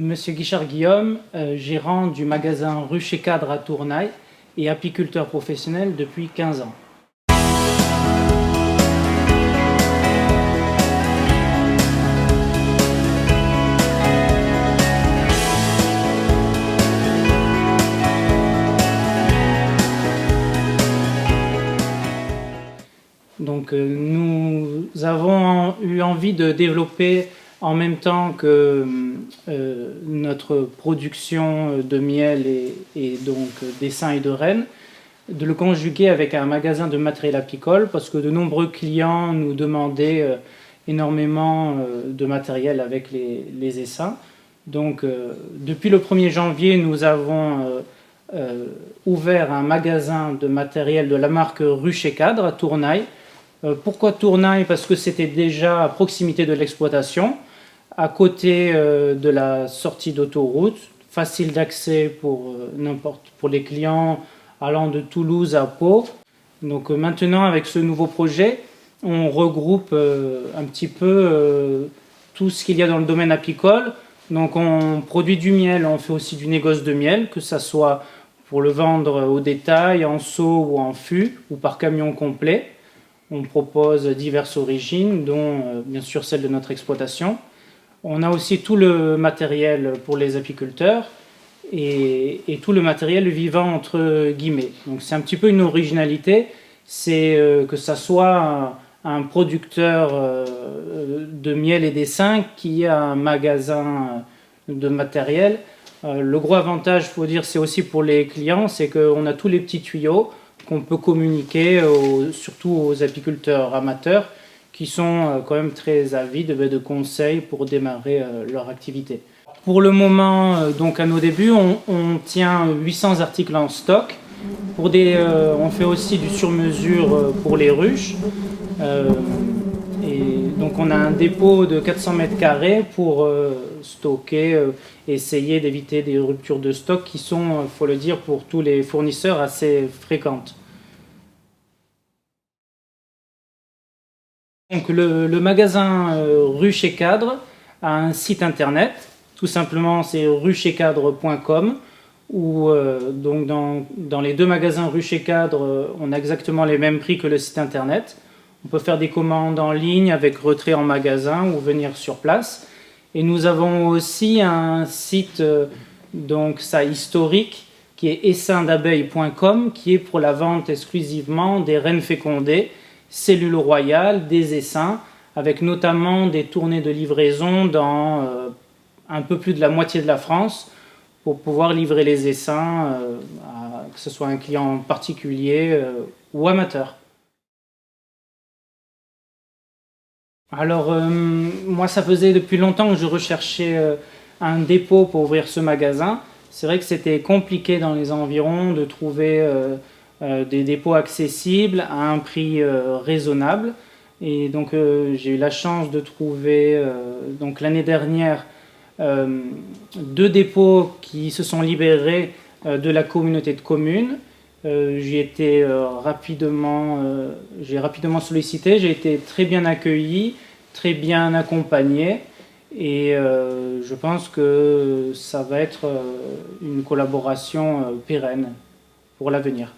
Monsieur Guichard Guillaume, gérant du magasin Rucher Cadre à Tournaille et apiculteur professionnel depuis 15 ans. Donc nous avons eu envie de développer en même temps que notre production de miel et donc d'essaims et de rennes, de le conjuguer avec un magasin de matériel apicole parce que de nombreux clients nous demandaient énormément de matériel avec les essaims. Donc depuis le 1er janvier, nous avons ouvert un magasin de matériel de la marque Rucher Cadre à Tournaille. Pourquoi Tournaille? Parce que c'était déjà à proximité de l'exploitation, à côté de la sortie d'autoroute, facile d'accès pour les clients allant de Toulouse à Pau. Donc maintenant, avec ce nouveau projet, on regroupe un petit peu tout ce qu'il y a dans le domaine apicole. Donc on produit du miel, on fait aussi du négoce de miel, que ça soit pour le vendre au détail, en seau ou en fût, ou par camion complet. On propose diverses origines, dont bien sûr celle de notre exploitation. On a aussi tout le matériel pour les apiculteurs et tout le matériel vivant entre guillemets. Donc c'est un petit peu une originalité, c'est que ça soit un producteur de miel et d'essaims qui a un magasin de matériel. Le gros avantage, il faut dire, c'est aussi pour les clients, c'est qu'on a tous les petits tuyaux qu'on peut communiquer surtout aux apiculteurs amateurs qui sont quand même très avides de conseils pour démarrer leur activité. Pour le moment, donc à nos débuts, on tient 800 articles en stock. On fait aussi du sur-mesure pour les ruches. Et donc on a un dépôt de 400 mètres carrés pour stocker, essayer d'éviter des ruptures de stock qui sont, il faut le dire, pour tous les fournisseurs assez fréquentes. Donc le magasin Rucher Cadre a un site internet, tout simplement c'est ruchercadre.com, où donc dans les deux magasins Rucher Cadre, on a exactement les mêmes prix que le site internet. On peut faire des commandes en ligne avec retrait en magasin ou venir sur place. Et nous avons aussi un site donc ça historique qui est essaims-d'abeilles.com, qui est pour la vente exclusivement des reines fécondées, cellules royales, des essaims, avec notamment des tournées de livraison dans un peu plus de la moitié de la France pour pouvoir livrer les essaims, que ce soit un client particulier ou amateur. Alors, moi, ça faisait depuis longtemps que je recherchais un dépôt pour ouvrir ce magasin. C'est vrai que c'était compliqué dans les environs de trouver des dépôts accessibles à un prix raisonnable. Et donc, j'ai eu la chance de trouver, donc l'année dernière, 2 dépôts qui se sont libérés de la communauté de communes. J'ai rapidement sollicité, j'ai été très bien accueilli, très bien accompagné et je pense que ça va être une collaboration pérenne pour l'avenir.